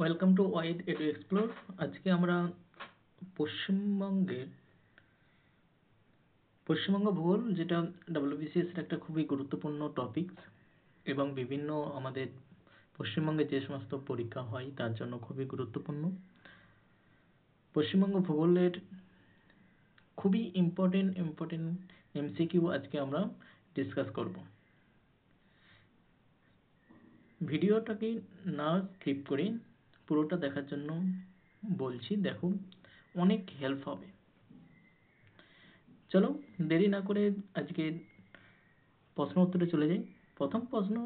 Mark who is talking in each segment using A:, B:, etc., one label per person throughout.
A: Welcome to wide edu explore. আজকে আমরা পশ্চিমবঙ্গের পশ্চিমবঙ্গ ভূগোল, যেটা ডাব্লিউবিসিএস এর একটা খুবই গুরুত্বপূর্ণ টপিক এবং বিভিন্ন আমাদের পশ্চিমবঙ্গে যে সমস্ত পরীক্ষা হয় তার জন্য খুবই গুরুত্বপূর্ণ। পশ্চিমবঙ্গ ভূগোলের খুবই ইম্পর্টেন্ট এমসিকিউ আজকে আমরা ডিসকাস করব। ভিডিওটাকে না স্কিপ করে পুরোটা দেখার জন্য বলছি, দেখুন অনেক হেল্প হবে। চলো দেরি না করে আজকে প্রশ্ন উত্তরে চলে যাই। প্রথম প্রশ্ন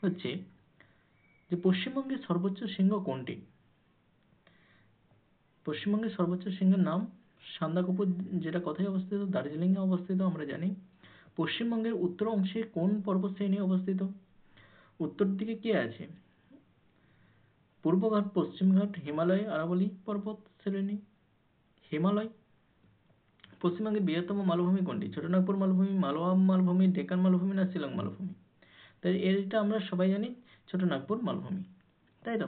A: হচ্ছে যে পশ্চিমবঙ্গের সর্বোচ্চ শৃঙ্গ কোনটি? পশ্চিমবঙ্গের সর্বোচ্চ শৃঙ্গের নাম সান্দাকফু, যেটা কোথায় অবস্থিত? দার্জিলিং এ অবস্থিত। আমরা জানি পশ্চিমবঙ্গের উত্তর অংশে কোন পর্বতশ্রেণী অবস্থিত? উত্তর দিকে কি আছে? পূর্বঘাট, পশ্চিমঘাট, হিমালয়, আরাবল্লী পর্বত শ্রেণী, হিমালয়। পশ্চিমবঙ্গের বৃহত্তম মালভূমি কোনটি? ছোটনাগপুর মালভূমি, মালওয়া মালভূমি, ডেকান মালভূমি না শিলং মালভূমি? তাই এটা আমরা সবাই জানি ছোটনাগপুর মালভূমি, তাই তো?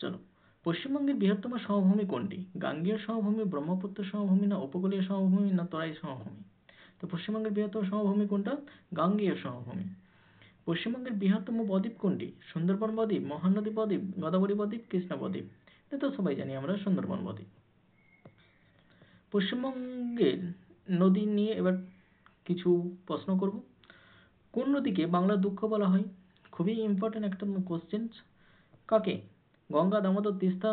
A: চলো, পশ্চিমবঙ্গের বৃহত্তম সমভূমি কোনটি? গাঙ্গেয় সমভূমি, ব্রহ্মপুত্র সমভূমি না উপকূলীয় সমভূমি না তরাই সমভূমি? তো পশ্চিমবঙ্গের বৃহত্তম সমভূমি কোনটা? গাঙ্গেয় সমভূমি। পশ্চিমবঙ্গের বৃহত্তম বদ্বীপ কোনটি? সুন্দরবন বদ্বীপ, মহানদী বদ্বীপ, গোদাবরী বদ্বীপ, কৃষ্ণা বদ্বীপ? এটা তো সবাই জানি আমরা সুন্দরবন বদ্বীপ। পশ্চিমবঙ্গের নদী নিয়ে এবার কিছু প্রশ্ন করব। কোন নদীকে বাংলার দুঃখ বলা হয়? খুবই ইম্পর্টেন্ট একটা কোশ্চেন। কাকে? গঙ্গা, দামোদর, তিস্তা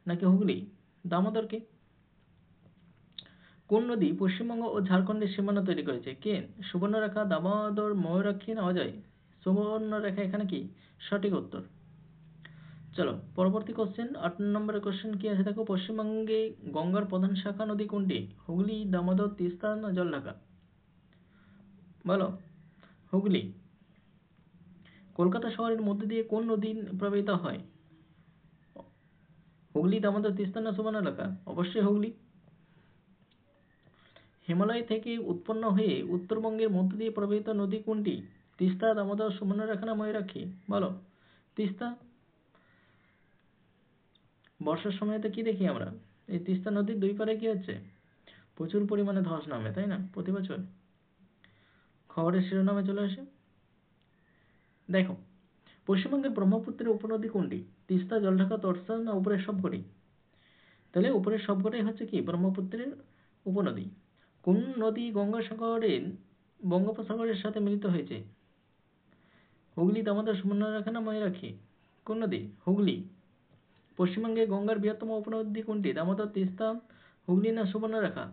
A: নাকি হুগলি? দামোদরকে। কোন নদী পশ্চিমবঙ্গ ও ঝাড়খণ্ডের সীমানা তৈরি করেছে? কে? সুবর্ণরেখা, দামোদর, ময়ূরাক্ষী না অজয়? সুবর্ণরেখা এখানে কি সঠিক উত্তর। চলো পরবর্তী কোশ্চেন, 8 নম্বরের কোশ্চেন কি আছে দেখো। পশ্চিমবঙ্গে গঙ্গার প্রধান শাখা নদী কোনটি? হুগলি, দামোদর, তিস্তা না জলঢাকা? বলো। হুগলি। কলকাতা শহরের মধ্যে দিয়ে কোন নদী প্রবাহিত হয়? হুগলি, দামোদর, তিস্তা না সুবর্ণরেখা? অবশ্যই হুগলি। হিমালয় থেকে উৎপন্ন হয়ে উত্তরবঙ্গের মধ্য দিয়ে প্রবাহিত নদী কোনটি? তিস্তা, দামোদর, সুবর্ণরেখা না ময়ূরাক্ষী? বলো। তিস্তা। বর্ষার সময় তো কি দেখি আমরা? এই তিস্তা নদীর দুই পারে কি হচ্ছে? প্রচুর পরিমাণে ধস নামে, তাই না? প্রতি বছর খবরের শিরোনামে চলে আসে। দেখো, পশ্চিমবঙ্গের ব্রহ্মপুত্রের উপনদী কোনটি? তিস্তা, জলঢাকা, তোর্সা না উপরের সবকটি? তাহলে উপরের সবকটাই হচ্ছে কি ব্রহ্মপুত্রের উপনদী। কোন নদী গঙ্গাসাগরের বঙ্গোপসাগরের সাথে মিলিত হয়েছে? হুগলি, দামোদর, সুবর্ণরেখা না ময়ূরাক্ষী? কোন নদী? হুগলি। পশ্চিমবঙ্গে গঙ্গার বৃহত্তম উপনদী কোনটি? দামোদর, তিস্তা, হুগলি না সুবর্ণরেখা?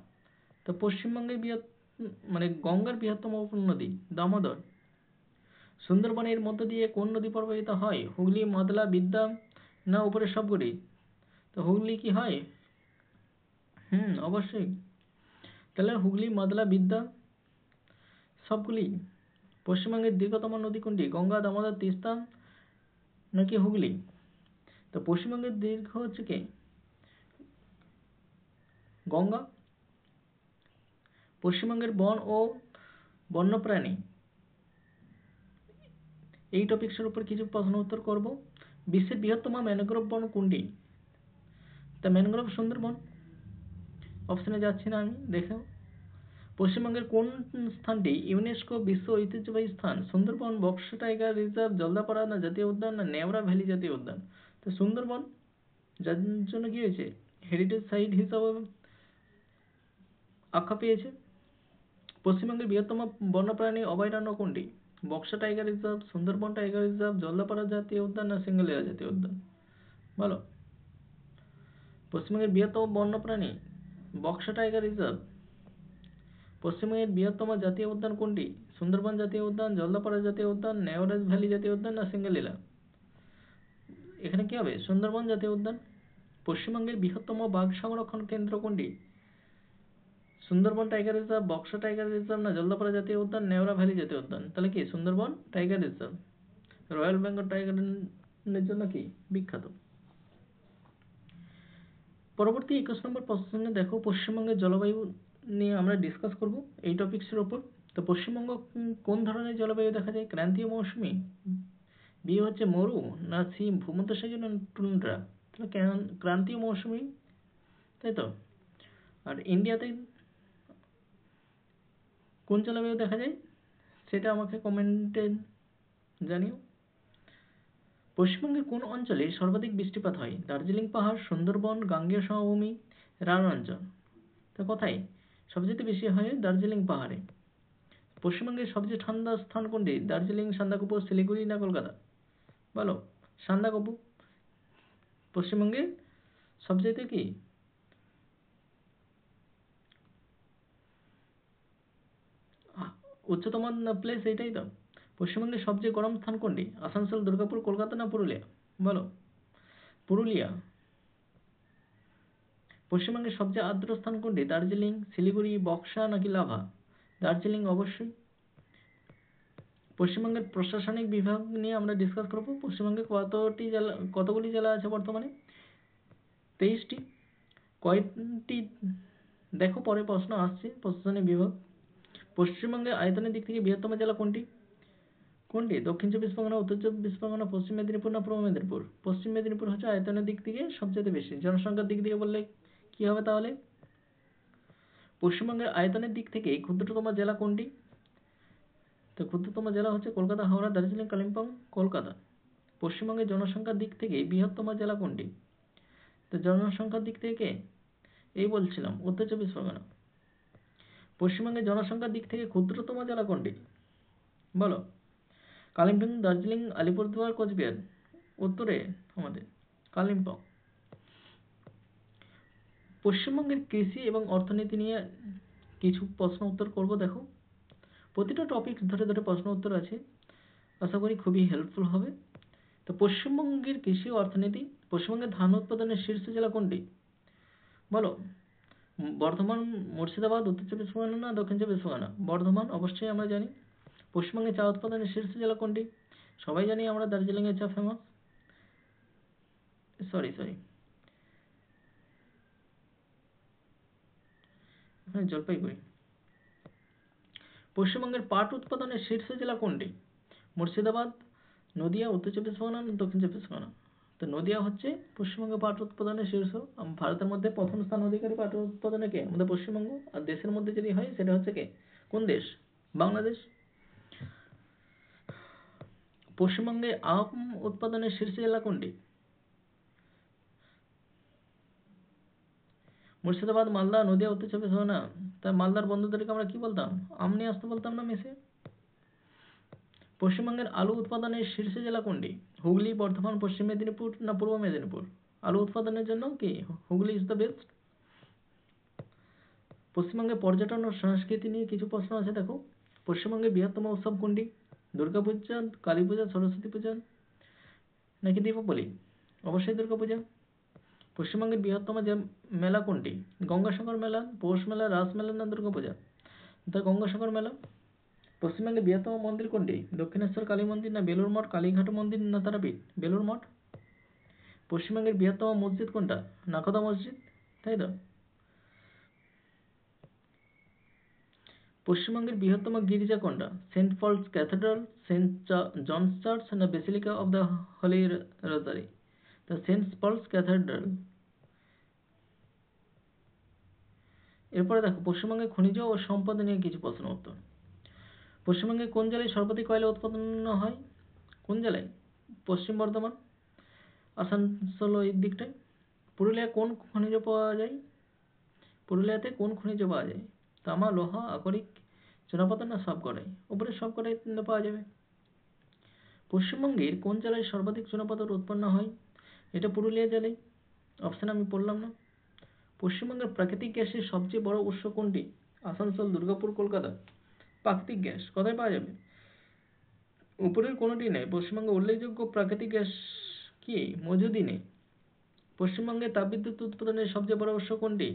A: তো পশ্চিমবঙ্গের গঙ্গার বৃহত্তম উপনদী দামোদর। সুন্দরবনের মধ্য দিয়ে কোন নদী প্রবাহিত হয়? হুগলি, মদলা, বিদ্যা না উপরের সবকটি? তো হুগলি কি হয়? অবশ্যই। তাহলে হুগলি, মদলা, বিদ্যা সবগুলি। পশ্চিমবঙ্গের দীর্ঘতম নদী কোনটি? গঙ্গা, দামোদর, তিস্তা নাকি হুগলি? তো পশ্চিমবঙ্গের দীর্ঘ হচ্ছে কি গঙ্গা। পশ্চিমবঙ্গের বন ও বন্যপ্রাণী, এই টপিকসের উপর কিছু প্রশ্ন উত্তর করব। বিশ্বের বৃহত্তম ম্যানগ্রোভ বন কোনটি? তা ম্যানগ্রোভ সুন্দরবন। অপশনে যাচ্ছি না আমি, দেখো। পশ্চিমবঙ্গের কোন স্থানটি ইউনেস্কো বিশ্ব ঐতিহ্যবাহী স্থান? সুন্দরবন, বক্সা টাইগার রিজার্ভ, জলদাপাড়া না জাতীয় উদ্যান না নেওড়া ভ্যালি জাতীয় উদ্যান? তো সুন্দরবন, যার জন্য কি হয়েছে হেরিটেজ সাইট হিসাবে আখ্যা পেয়েছে। পশ্চিমবঙ্গের বৃহত্তম বন্যপ্রাণী অভয়ারণ্য কোনটি? Buxa tiger reserve, Sundarban tiger reserve, Jaldapara জাতীয় উদ্যান না সিঙ্গালিলা জাতীয় উদ্যান? বলো। পশ্চিমবঙ্গের বৃহত্তম বন্যপ্রাণী বক্সা টাইগার রিজার্ভ। পশ্চিমবঙ্গের বৃহত্তম জাতীয় উদ্যান কোনটি? সুন্দরবন জাতীয় উদ্যান, জলদাপাড়া জাতীয় উদ্যান, নেওয়ার ভ্যালি জাতীয় উদ্যান না সিঙ্গালিলা? এখানে কি হবে? সুন্দরবন জাতীয় উদ্যান। পশ্চিমবঙ্গের বৃহত্তম বাঘ সংরক্ষণ কেন্দ্র কোনটি? Sundarban tiger reserve, Buxa tiger reserve না জলদাপাড়া জাতীয় উদ্যান, নেওড়া ভ্যালি জাতীয় উদ্যান? তাহলে কি Sundarban tiger reserve. Royal Bengal টাইগারের জন্য কি বিখ্যাত। পরবর্তী 21 নম্বর প্রশ্নে দেখো, পশ্চিমবঙ্গের জলবায়ু নিয়ে আমরা ডিসকাস করব এই টপিকসের উপর। তো পশ্চিমবঙ্গ কোন ধরনের জলবায়ু দেখা যায়? ক্রান্তীয় মৌসুমী, বি হচ্ছে মরু, না সি ভূমধ্যসাগরীয়, না টুন্ড্রা? তাহলে ক্রান্তীয় মৌসুমী, তাই তো। আর ইন্ডিয়াতে কোন জলবায়ু দেখা যায় সেটা আমাকে কমেন্টে জানিও। পশ্চিমবঙ্গের কোন অঞ্চলে সর্বাধিক বৃষ্টিপাত হয়? দার্জিলিং পাহাড়, সুন্দরবন, গাঙ্গেয় সমভূমি, রাঢ় অঞ্চল? তো কোথায় সবচেয়ে বেশি হয়? দার্জিলিং পাহাড়ে। পশ্চিমবঙ্গের সবচেয়ে ঠান্ডা স্থান কোনটি? দার্জিলিং, সান্দাকফু, শিলিগুড়ি, না কলকাতা? বলো। সান্দাকফু পশ্চিমবঙ্গের সবচেয়ে কি উচ্চতম প্লেস, এটাই তো। পশ্চিমবঙ্গের সবচেয়ে গরম স্থান কোনটি? আসানসোল, দুর্গাপুর, কলকাতা, না পুরুলিয়া? বলো। পুরুলিয়া। পশ্চিমবঙ্গের সবচেয়ে আর্দ্র স্থান কোনটি? দার্জিলিং, শিলিগুড়ি, বক্সা, নাকি লাভা? দার্জিলিং অবশ্যই। পশ্চিমবঙ্গের প্রশাসনিক বিভাগ নিয়ে আমরা ডিসকাস করব। পশ্চিমবঙ্গে কতগুলি জেলা আছে বর্তমানে? 23টি। কয়টি দেখো, পরে প্রশ্ন আসছে। প্রশাসনিক বিভাগ। পশ্চিমবঙ্গের আয়তনের দিক থেকে বৃহত্তম জেলা কোনটি? দক্ষিণ চব্বিশ পরগনা, উত্তর চব্বিশ পরগনা, পশ্চিম মেদিনীপুর, না পূর্ব মেদিনীপুর? পশ্চিম মেদিনীপুর হচ্ছে আয়তনের দিক থেকে সবচেয়ে বেশি। জনসংখ্যার দিক থেকে বললে কি হবে তাহলে? পশ্চিমবঙ্গের আয়তনের দিক থেকে ক্ষুদ্রতম জেলা কোনটি? তো ক্ষুদ্রতম জেলা হচ্ছে কলকাতা, হাওড়া, দার্জিলিং, কালিম্পং, কলকাতা। পশ্চিমবঙ্গের জনসংখ্যার দিক থেকে বৃহত্তম জেলা কোনটি? তো জনসংখ্যার দিক থেকে এই বলছিলাম উত্তর চব্বিশ পরগনা। পশ্চিমবঙ্গের জনসংখ্যার দিক থেকে ক্ষুদ্রতম জেলা কোনটি? বলো। কালিম্পং, দার্জিলিং, আলিপুরদুয়ার, কোচবিহার? উত্তরে আমাদের কালিম্পং। পশ্চিমবঙ্গের কৃষি এবং অর্থনীতি নিয়ে কিছু প্রশ্ন উত্তর করব। দেখো, প্রতিটা টপিক ধরে ধরে প্রশ্ন উত্তর আছে, আশা করি খুবই হেল্পফুল হবে। তো পশ্চিমবঙ্গের কৃষি ও অর্থনীতি। পশ্চিমবঙ্গের ধান উৎপাদনের শীর্ষ জেলা কোনটি? বলো। বর্ধমান, মুর্শিদাবাদ, উত্তর চব্বিশ পরগনা, না দক্ষিণ চব্বিশ পরগনা? বর্ধমান অবশ্যই আমরা জানি। পশ্চিমবঙ্গে চা উৎপাদনের শীর্ষ জেলা কোনটি? সবাই জানি আমরা দার্জিলিংয়ের চা ফেমাস। সরি, জলপাইগুড়ি। পশ্চিমবঙ্গের পাট উৎপাদনের শীর্ষ জেলা কোনটি? মুর্শিদাবাদ, নদিয়া, উত্তর চব্বিশ পরগনা, দক্ষিণ চব্বিশ পরগনা? তো নদিয়া হচ্ছে পশ্চিমবঙ্গে পাট উৎপাদনের শীর্ষ। ভারতের মধ্যে প্রথম স্থান অধিকারী পাট উৎপাদনে কে? আমাদের পশ্চিমবঙ্গ। আর দেশের মধ্যে যদি হয় সেটা হচ্ছে কে? কোন দেশ? বাংলাদেশ। পশ্চিমবঙ্গে আম উৎপাদনের শীর্ষ জেলা কোনটি? মুর্শিদাবাদ, মালদা, নদিয়া, উত্তর চব্বিশ পরগনা? তাই মালদার বন্ধুদেরকে আমরা কি বলতাম? আম নিয়ে আসতে বলতাম না মেসে। পশ্চিমবঙ্গের আলু উৎপাদনের শীর্ষ জেলা কোনটি? হুগলি, বর্ধমান, পশ্চিম মেদিনীপুর, না পূর্ব মেদিনীপুর? আলু উৎপাদনের জন্য কি হুগলি ইজ দ্য বেস্ট। পশ্চিমবঙ্গে পর্যটন ও সংস্কৃতি নিয়ে কিছু প্রশ্ন আছে। দেখো, পশ্চিমবঙ্গের বৃহত্তম উৎসব কোনটি? দুর্গাপূজা, কালী পূজা, সরস্বতী পূজা, নাকি দীপাবলি? অবশ্যই দুর্গাপূজা। পশ্চিমবঙ্গের বৃহত্তম যে মেলা কোনটি? গঙ্গাসাগর মেলা, পৌষ মেলা, রাস মেলা, না দুর্গাপূজা? তা গঙ্গাসাগর মেলা। পশ্চিমবঙ্গের বৃহত্তম মন্দির কোনটি? দক্ষিণেশ্বর কালী মন্দির, না বেলুড় মঠ, কালীঘাট মন্দির, না তারাপীঠ? বেলুড় মঠ। পশ্চিমবঙ্গের বৃহত্তম মসজিদ কোনটা? নাকোদা মসজিদ, তাই তো। পশ্চিমবঙ্গের বৃহত্তম গির্জা কোনটা? Saint Paul's cathedral, saint John's church, না basilica of the holy rosary? তো সেন্ট পলস ক্যাথেড্রাল। এরপরে দেখো, পশ্চিমবঙ্গে খনিজ ও সম্পদ নিয়ে কিছু প্রশ্ন উত্তর। পশ্চিমবঙ্গে কোন জেলায় সর্বাধিক কয়লা উৎপাদন হয়? কোন জেলায়? পশ্চিম বর্ধমান, আসানসোল ওই দিকটায়। পুরুলিয়া কোন খনিজ পাওয়া যায়? পুরুলিয়াতে কোন খনিজ পাওয়া যায়? তামা, লোহা, আকরিক, চুনাপাথর, না সবকটাই? উপরে সবকটাই পাওয়া যাবে। পশ্চিমবঙ্গের কোন জেলায় সর্বাধিক চুনাপাথর উৎপন্ন হয়? এটা পুরুলিয়া জেলায়। অপশন আমি পড়লাম না। পশ্চিমবঙ্গের প্রাকৃতিক গ্যাসের সবচেয়ে বড় উৎস কোনটি? আসানসোল, দুর্গাপুর, কলকাতা? প্রাকৃতিক গ্যাস কোথায় পাওয়া যাবে? উপরের কোনোটি নেই। পশ্চিমবঙ্গে উল্লেখযোগ্য প্রাকৃতিক গ্যাস কি মজুদই নেই। পশ্চিমবঙ্গে তাপবিদ্যুৎ উৎপাদনের সবচেয়ে বড় উৎস কোনটি?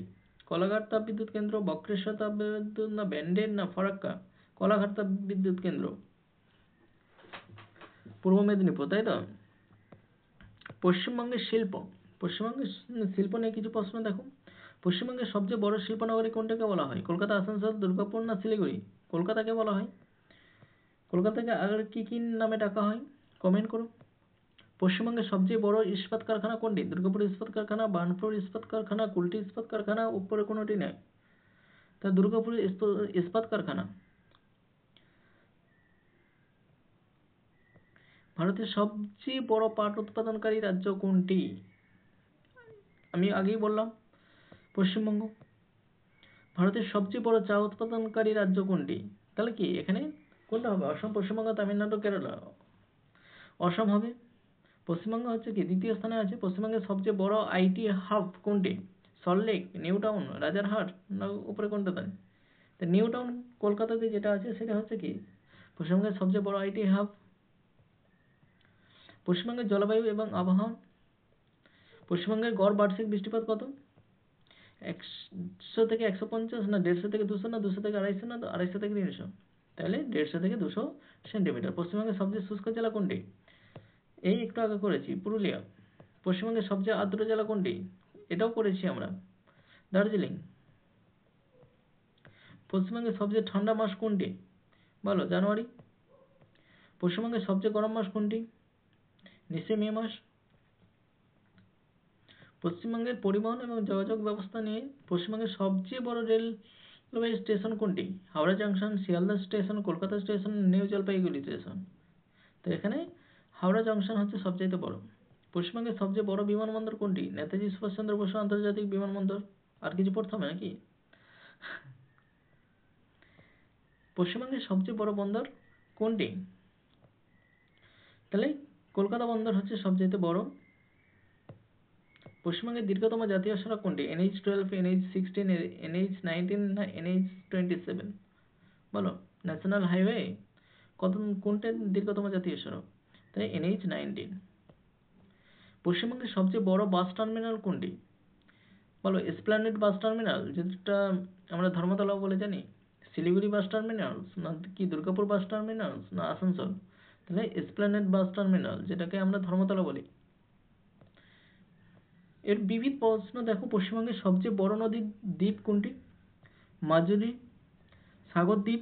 A: কোলাঘাট তাপবিদ্যুৎ কেন্দ্র, বক্রেশ্বর তাপবিদ্যুৎ, না ব্যান্ডেল, না ফারাক্কা? কোলাঘাট তাপবিদ্যুৎ কেন্দ্র, পূর্ব মেদিনীপুর, তাই তো। পশ্চিমবঙ্গের শিল্প। পশ্চিমবঙ্গের শিল্প নিয়ে কিছু প্রশ্ন দেখো। পশ্চিমবঙ্গের সবচেয়ে বড় শিল্পনগরী কোনটাকে বলা হয়? কলকাতা, আসানসোল, দুর্গাপুর, না শিলিগুড়ি? কলকাতাকে বলা হয়। কলকাতাকে আর কি কি নামে ডাকা হয়? কমেন্ট করো। পশ্চিমবঙ্গের সবচেয়ে বড় ইস্পাত কারখানা কোনটি? দুর্গাপুর ইস্পাত কারখানা, বার্নপুর ইস্পাত কারখানা, কুলটি ইস্পাত কারখানা, উপরে কোনোটি নেই। তা দুর্গাপুর ইস্পাত কারখানা। ভারতের সবচেয়ে বড় পাট উৎপাদনকারী রাজ্য কোনটি? আমি আগেই বললাম পশ্চিমবঙ্গ। ভারতের সবচেয়ে বড় চা উৎপাদনকারী রাজ্য কোনটি? তাহলে কি এখানে কোনটা হবে? অসম, পশ্চিমবঙ্গ, তামিলনাড়ু, কেরালা। অসম হবে। পশ্চিমবঙ্গ হচ্ছে কি দ্বিতীয় স্থানে আছে। পশ্চিমবঙ্গের সবচেয়ে বড় আইটি হাব কোনটি? সল্টলেক, নিউ টাউন, রাজারহাট না উপরে কোনটা দেয়? তো নিউ টাউন কলকাতাতে যেটা আছে সেটা হচ্ছে কি পশ্চিমবঙ্গের সবচেয়ে বড় আইটি হাব। পশ্চিমবঙ্গের জলবায়ু এবং আবহাওয়া। পশ্চিমবঙ্গের গড় বার্ষিক বৃষ্টিপাত কত? 100 থেকে 150 না 150 থেকে 200 না 200 থেকে 250 না 250 থেকে 300? তাহলে 150 থেকে 200 সেন্টিমিটার। পশ্চিমবঙ্গের সবচেয়ে শুষ্ক জেলা কোনটি? এই একটু আগে করেছি, পুরুলিয়া। পশ্চিমবঙ্গের সবচেয়ে আর্দ্র জেলা কোনটি? এটাও করেছি আমরা, দার্জিলিং। পশ্চিমবঙ্গের সবচেয়ে ঠান্ডা মাস কোনটি? বলো, জানুয়ারি। পশ্চিমবঙ্গের সবচেয়ে গরম মাস কোনটি? নিশ্চয়ই মে মাস। পশ্চিমবঙ্গের পরিবহন এবং যোগাযোগ ব্যবস্থা নিয়ে পশ্চিমবঙ্গের সবচেয়ে বড় রেলওয়ে স্টেশন কোনটি? Howrah junction, Sealdah station, Kolkata station, new Jalpaiguri station. তো এখানে হাওড়া জংশন হচ্ছে সবচেয়ে বড়। পশ্চিমবঙ্গের সবচেয়ে বড় বিমানবন্দর কোনটি? নেতাজি সুভাষচন্দ্র বসু আন্তর্জাতিক বিমানবন্দর। আর কিছু পড়তে হবে নাকি? পশ্চিমবঙ্গের সবচেয়ে বড় বন্দর কোনটি? তাহলে কলকাতা বন্দর হচ্ছে সবচেয়ে বড়। পশ্চিমবঙ্গের দীর্ঘতম জাতীয় সড়ক কোনটি? NH12, NH16, NH19 না NH27? বলো, ন্যাশনাল হাইওয়ে কোনটা দীর্ঘতম জাতীয় সড়ক? তাই NH19। পশ্চিমবঙ্গের সবচেয়ে বড় বাস টার্মিনাল কোনটি? বলো, এসপ্ল্যানেড বাস টার্মিনাল, যেটা আমরা ধর্মতলা বলে জানি, শিলিগুড়ি বাস টার্মিনাল না কি দুর্গাপুর বাস টার্মিনাল না আসানসোল? তাহলে এসপ্ল্যানেড বাস টার্মিনাল, যেটাকে আমরা ধর্মতলা বলি। এর বিবিধ প্রশ্ন দেখো। পশ্চিমবঙ্গের সবচেয়ে বড় নদীর দ্বীপ কোনটি? মাজুলি, সাগর দ্বীপ,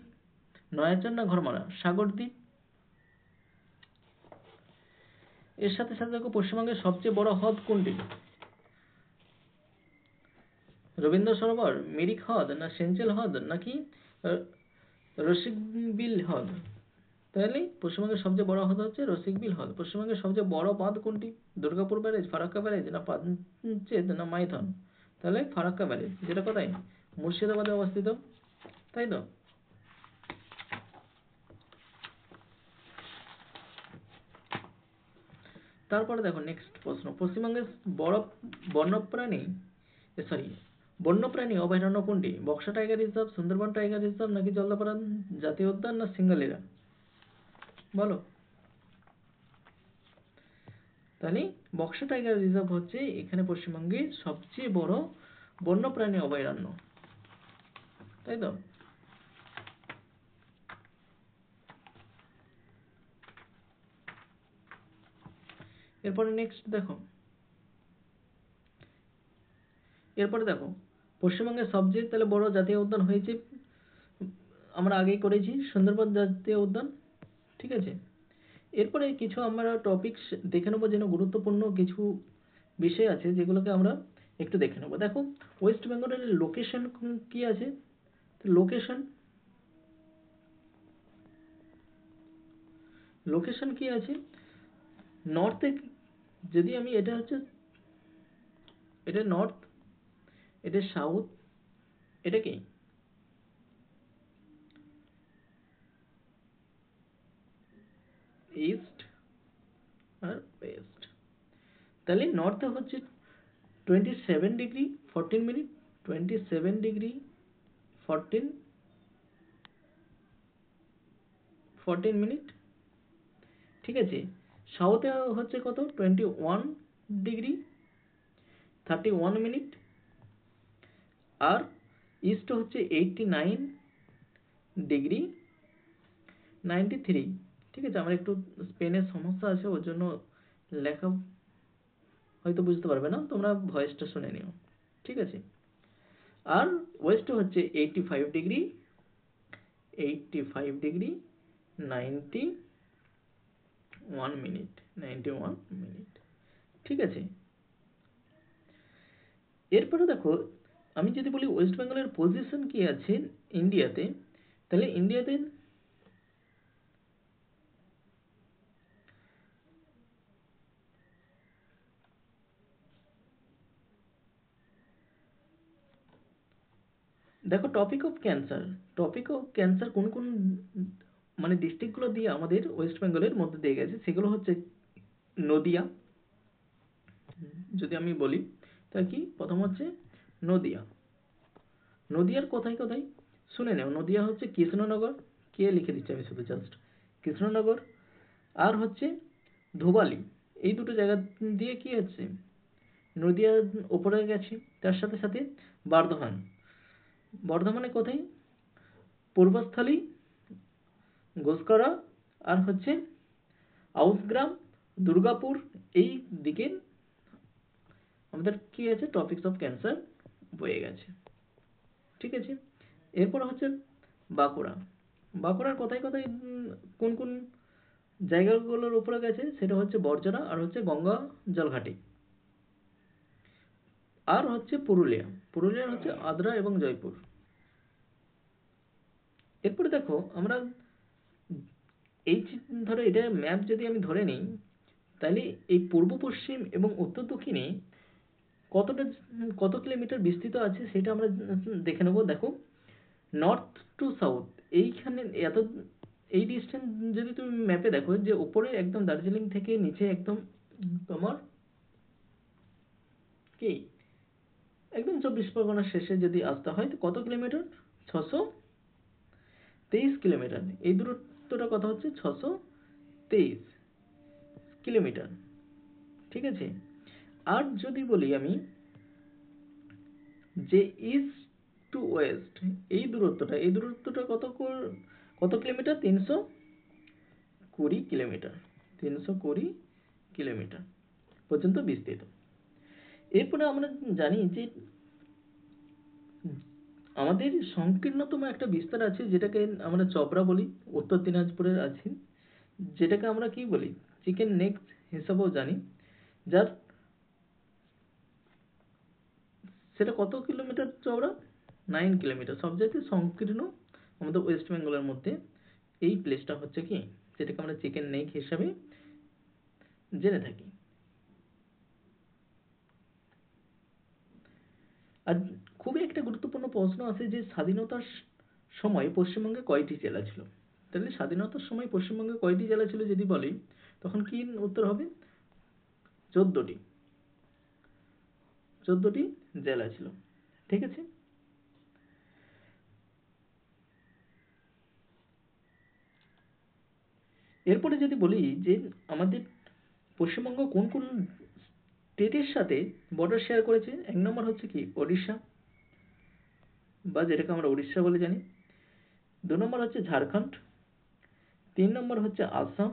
A: নয়াচার না ঘরমারা? সাগর দ্বীপ। এর সাথে সাথে দেখো পশ্চিমবঙ্গের সবচেয়ে বড় হ্রদ কোনটি? রবীন্দ্র সরোবর, মিরিক হ্রদ না সেঞ্চেল হ্রদ নাকি রসিকবিল হ্রদ? তাহলে পশ্চিমবঙ্গের সবচেয়ে বড় হ্রদ হচ্ছে রসিকবিল হ্রদ। পশ্চিমবঙ্গের সবচেয়ে বড় বাঁধ কোনটি? দুর্গাপুর ব্যারেজ, ফারাক্কা ব্যারেজ না পাঞ্চেত না মাইথন? তাহলে ফারাক্কা ব্যারেজ, যেটা কোথায়? মুর্শিদাবাদে অবস্থিত, তাই তো? তারপরে দেখো নেক্সট প্রশ্ন, পশ্চিমবঙ্গের বড় বন্যপ্রাণী অভয়ারণ্য কোনটি? Buxa tiger reserve, Sundarban tiger reserve নাকি জলদাপাড়া জাতীয় উদ্যান না সিঙ্গালিরা? বলো। তাহলে বক্সা টাইগার রিজার্ভ হচ্ছে এখানে পশ্চিমবঙ্গের সবচেয়ে বড় বন্যপ্রাণী অভয়ারণ্য, তাই তো? এরপরে নেক্সট দেখো, পশ্চিমবঙ্গের সবচেয়ে তাহলে বড় জাতীয় উদ্যান হয়েছে, আমরা আগেই করেছি, সুন্দরবন জাতীয় উদ্যান। ঠিক আছে, এরপরে কিছু আমরা টপিকস দেখে নেবো, যেন গুরুত্বপূর্ণ কিছু বিষয় আছে যেগুলোকে আমরা একটু দেখে নেবো। দেখো, ওয়েস্ট বেঙ্গলের লোকেশন কি আছে? লোকেশন কি আছে? নর্থে, যদি আমি এটা হচ্ছে, এটা নর্থ, এটা সাউথ, এটা কি ইস্ট আর ওয়েস্ট। তাহলে নর্থে হচ্ছে 27 ডিগ্রি 14 মিনিট, 27 ডিগ্রি 14 মিনিট। ঠিক আছে, সাউথে হচ্ছে কত? 21 ডিগ্রি 31 মিনিট। আর ইস্ট হচ্ছে 89 ডিগ্রি 93। ঠিক আছে, আমার একটু স্পেনের সমস্যা আছে, ওর জন্য লেখা হয়তো বুঝতে পারবে না, তোমরা ভয়েসটা শুনে নিও। ঠিক আছে, আর ওয়েস্ট হচ্ছে 85 ডিগ্রি 90 1 মিনিট, 91 মিনিট। ঠিক আছে, এরপরে দেখো আমি যদি বলি ওয়েস্ট বেঙ্গলের পজিশন কি আছে ইন্ডিয়াতে, তাহলে ইন্ডিয়াতে দেখো টপিক অফ ক্যান্সার কোন কোন মানে ডিস্ট্রিক্টগুলো দিয়ে আমাদের ওয়েস্ট বেঙ্গলের মধ্যে দিয়ে গেছে, সেগুলো হচ্ছে নদিয়া। যদি আমি বলি তাহলে কি প্রথম হচ্ছে নদিয়া। নদিয়ার কোথায় কোথায় শুনে নেও, নদিয়া হচ্ছে কৃষ্ণনগর, কে লিখে দিচ্ছে আমি শুধু জাস্ট কৃষ্ণনগর, আর হচ্ছে ধোবালি, এই দুটো জায়গা দিয়ে কি হচ্ছে নদিয়ার ওপরে গেছে। তার সাথে সাথে বর্ধমান, বর্ধমানে কোথায় পূর্বস্থলী, ঘোষকরা, আর হচ্ছে আউসগ্রাম, দুর্গাপুর, এই দিকে আমাদের কি আছে টপিকস অফ ক্যান্সার বয়ে গেছে। ঠিক আছে, এরপর হচ্ছে বাঁকুড়া। বাঁকুড়ার কোথায় কোথায় কোন কোন জায়গাগুলোর উপরে গেছে, সেটা হচ্ছে বর্জনা আর হচ্ছে গঙ্গা জলঘাটি। আর হচ্ছে পুরুলিয়া, পুরুলিয়ার হচ্ছে আদ্রা এবং জয়পুর। এরপরে দেখো আমরা এই ধরো এটা ম্যাপ যদি আমি ধরে নিই, তাহলে এই পূর্ব পশ্চিম এবং উত্তর দক্ষিণে কতটা কত কিলোমিটার বিস্তৃত আছে সেটা আমরা দেখে নেব। দেখো নর্থ টু সাউথ, এইখানে এত এই ডিস্টেন্স যদি তুমি ম্যাপে দেখো যে উপরে একদম দার্জিলিং থেকে নিচে একদম তোমার কি একদম 24 পরগনার শেষে যদি আসতে হয় তো কত কিলোমিটার, 623 কিলোমিটার। এই দূরত্বটা কথা হচ্ছে 623 কিলোমিটার। ঠিক আছে, আর যদি বলি আমি যে ইস্ট টু ওয়েস্ট, এই দূরত্বটা কত কিলোমিটার, 320 কিলোমিটার, 320 কিলোমিটার পর্যন্ত বিস্তৃত। এরপরে আমরা জানি যে আমাদের সংকীর্ণতম একটা বিস্তার আছে যেটাকে আমরা চপড়া বলি, উত্তর দিনাজপুরের আছে, যেটাকে আমরা কি বলি চিকেন নেক হিসাবেও জানি, যার সেটা কত কিলোমিটার চওড়া, 9 কিলোমিটার। সবচাইতে সংকীর্ণ আমাদের ওয়েস্ট বেঙ্গলের মধ্যে এই প্লেসটা হচ্ছে কি, যেটাকে আমরা চিকেন নেক হিসাবে জেনে থাকি। আর খুবই একটা গুরুত্বপূর্ণ প্রশ্ন আছে যে স্বাধীনতার সময় পশ্চিমবঙ্গে কয়টি জেলা ছিল, তাহলে স্বাধীনতার সময় পশ্চিমবঙ্গে কয়টি জেলা ছিল যদি বলি, তখন কি উত্তর হবে 14টি, 14টি জেলা ছিল। ঠিক আছে, এরপরে যদি বলি যে আমাদের পশ্চিমবঙ্গ কোন কোন স্টেটের সাথে বর্ডার শেয়ার করেছে, 1 নম্বর হচ্ছে কি ওড়িশা, বা যেটাকে আমরা উড়িষ্যা বলে জানি। 2 নম্বর হচ্ছে ঝাড়খণ্ড, 3 নম্বর হচ্ছে আসাম,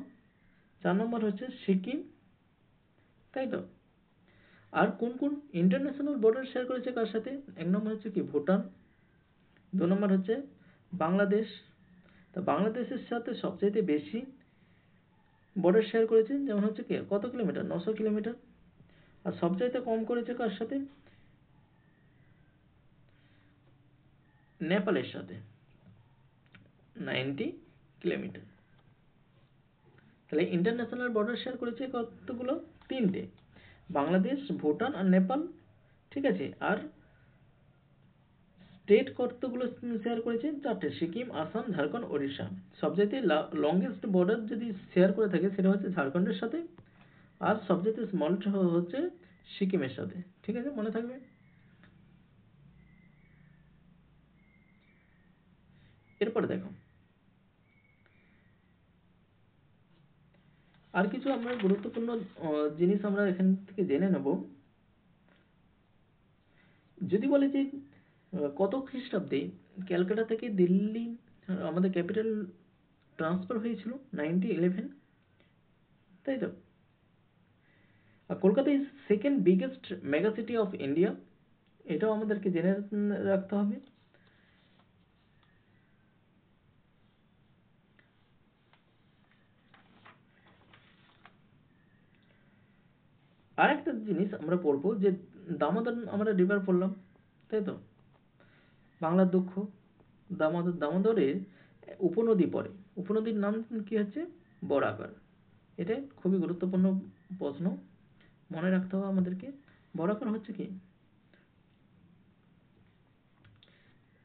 A: 4 নম্বর হচ্ছে সিকিম, তাই তো। আর কোন কোন ইন্টারন্যাশনাল বর্ডার শেয়ার করেছে কার সাথে, 1 নম্বর হচ্ছে কি ভুটান, 2 নম্বর হচ্ছে বাংলাদেশ। তা বাংলাদেশের সাথে সবচাইতে বেশি বর্ডার শেয়ার করেছে, যেমন হচ্ছে কি কত কিলোমিটার, 900 কিলোমিটার। আর সবচাইতে কম করেছে কার সাথে, নেপালের সাথে, 90 কিলোমিটার। তাহলে ইন্টারন্যাশনাল বর্ডার শেয়ার করেছে কতগুলো, 3টে, বাংলাদেশ, ভুটান আর নেপাল। ঠিক আছে, আর স্টেট কতগুলো শেয়ার করেছে, 4টে, সিকিম, আসাম, ঝাড়খণ্ড, ওড়িশা। সবচাইতে লংগেস্ট বর্ডার যদি শেয়ার করে থাকে সেটা হচ্ছে ঝাড়খণ্ডের সাথে, আর সবচাইতে স্মল হচ্ছে সিকিমের সাথে। ঠিক আছে, মনে থাকবে। এরপরে দেখো আর কিছু আমরা গুরুত্বপূর্ণ জিনিস আমরা এখান থেকে জেনে নেব। যদি বলে যে কত খ্রিস্টাব্দে ক্যালকাটা থেকে দিল্লি আমাদের ক্যাপিটাল ট্রান্সফার হয়েছিল, 1911, তাই তো। আর Kolkata is second biggest mega city of India, এটাও আমাদেরকে জেনে রাখতে হবে। আর একটা জিনিস আমরা পড়বো যে দামোদর আমরা রিভার পড়লাম, তাই তো, বাংলার দুঃখ। দামোদরের উপনদী পড়ে, উপনদীর নাম কি হচ্ছে? বরাকর। এটা খুবই গুরুত্বপূর্ণ প্রশ্ন, মনে রাখতে হবে আমাদেরকে। বরাকর হচ্ছে কি?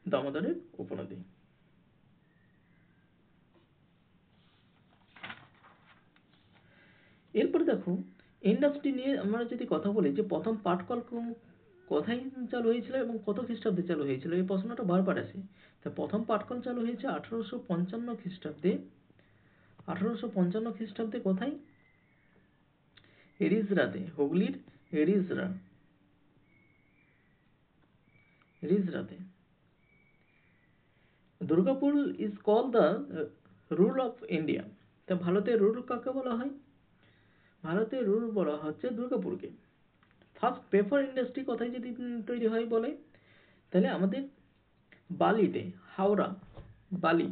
A: দামোদরের উপনদী। এরপরে দেখো, ইন্ডাস্ট্রি নিয়ে আমরা যদি কথা বলি, যে প্রথম পাটকল কোথায় চালু হয়েছিল এবং কত খ্রিস্টাব্দে চালু হয়েছিল, এই প্রশ্নটা বারবার আসে। তা প্রথম পাটকল চালু হয়েছে 1855 খ্রিস্টাব্দে। 1855 খ্রিস্টাব্দে কোথায়? রিজরাতে, হুগলির রিজরাতে। Durgapur is called the Ruhr of India. তা ভারতের রুল কাকে বলা হয়? ভারতের রুল বলা হচ্ছে দুর্গাপুরকে। ফার্স্ট পেপার ইন্ডাস্ট্রি কোথায় যদি তৈরি হয় বলে, তাহলে আমাদের বালিতে, হাওড়া, বালি।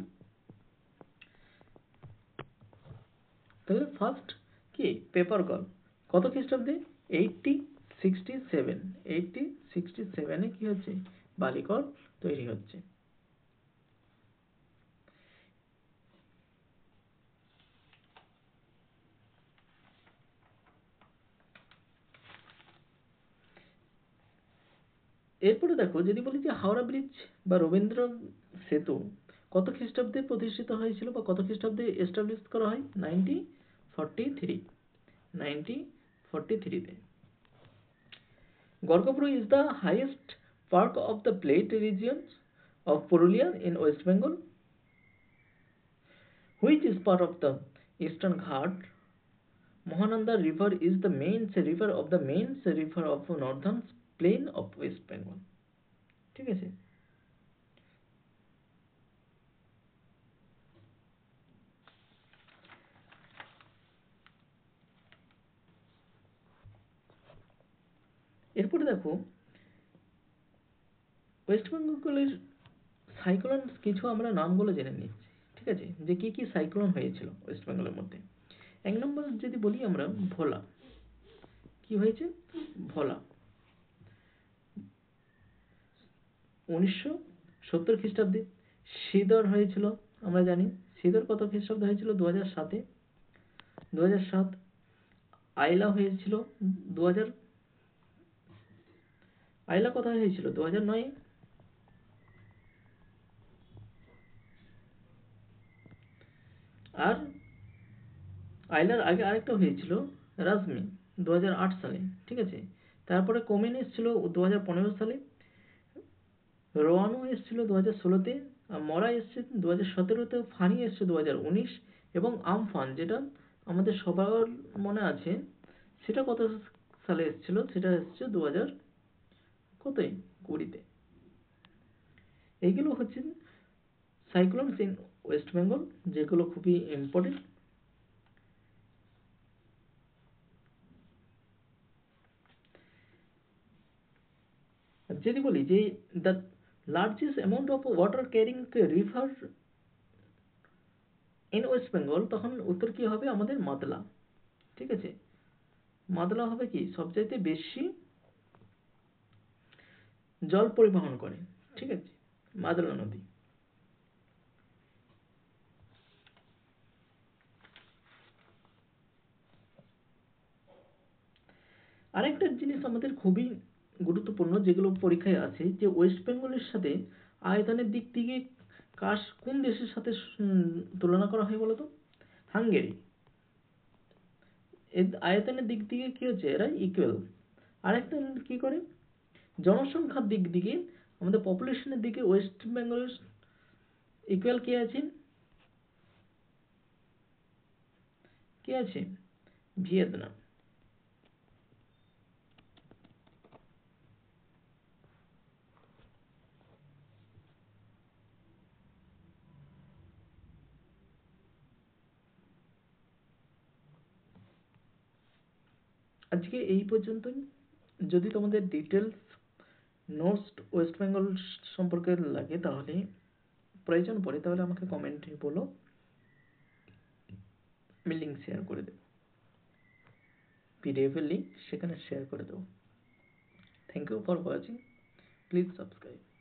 A: তাহলে ফার্স্ট কি পেপার কল কত খ্রিস্টাব্দে? 1867 কি হচ্ছে? বালিকল তৈরি হচ্ছে। এরপরে দেখো, যদি বলি যে হাওড়া ব্রিজ বা রবীন্দ্র সেতু কত খ্রিস্টাব্দে প্রতিষ্ঠিত হয়েছিল বা কত খ্রিস্টাব্দে এস্টাবলিশ করা হয়? 1943 তে। গর্গপুর is the highest park of the plate region of Purulia in West Bengal, which is part of the Eastern Ghat. Mahananda River is the main river of northern plain of West Bengal. ঠিক আছে? এরপরে দেখো, West বেঙ্গলের cyclone কিছু আমরা নামগুলো জেনে নিচ্ছি, ঠিক আছে, যে কি কি সাইক্লোন হয়েছিল ওয়েস্ট বেঙ্গলের মধ্যে। এক নম্বর যদি বলি আমরা, ভোলা। কি হয়েছে? ভোলা 1970 খ্রিস্টাব্দে। সিদর হয়েছিল, আমরা জানি। সিদর কত খ্রিস্টাব্দে হয়েছিল? 2007-এ। 2007। আইলা হয়েছিল 2000। আইলা কোথায় হয়েছিল? 2009-এ। আর আইলার আগে আরেকটা হয়েছিল, রাজমি, 2008 সালে, ঠিক আছে। তারপরে কোমেন এসেছিল 2015 সালে, রোয়ানো এসেছিল 2016-তে, আর মরা এসছে 2017-তে, ফানি এসছে 2019, এবং আমফান যেটা আমাদের সবার মনে আছে, সেটা কত সালে এসেছিল? সেটা এসছে 2020-তে। এইগুলো হচ্ছে সাইক্লোনস ইন ওয়েস্ট বেঙ্গল, যেগুলো খুবই ইম্পর্টেন্ট। যদি বলি যে the largest amount of water carrying river in West Bengal, তখন উত্তর কি হবে? আমাদের মাতলা, ঠিক আছে। মাতলা হবে কি সবচাইতে বেশি জল পরিবহন করে, ঠিক আছে, মাতলা নদী। আরেকটা জিনিস আমাদের খুবই গুরুত্বপূর্ণ, যেগুলো পরীক্ষায় আছে, যে ওয়েস্ট বেঙ্গলের সাথে আয়তনের দিক থেকে কোন দেশের সাথে তুলনা করা হয় বলতো? হাঙ্গেরি। আয়তনের দিক থেকে কি হচ্ছে? এরা ইকুয়াল। আরেকটা কি করে? জনসংখ্যার দিক থেকে, আমাদের পপুলেশনের দিকে ওয়েস্ট বেঙ্গলের ইকুয়াল কে আছে? কে আছে? ভিয়েতনাম। আজকে এই পর্যন্তই। যদি তোমাদের ডিটেলস নোটস ওয়েস্ট বেঙ্গল সম্পর্কে লাগে, তাহলে প্রয়োজন পড়ে, তাহলে আমাকে কমেন্টে বলো, আমি লিঙ্ক শেয়ার করে দেবো। PDF এর link সেখানে share করে দেবো। Thank you for watching. Please subscribe.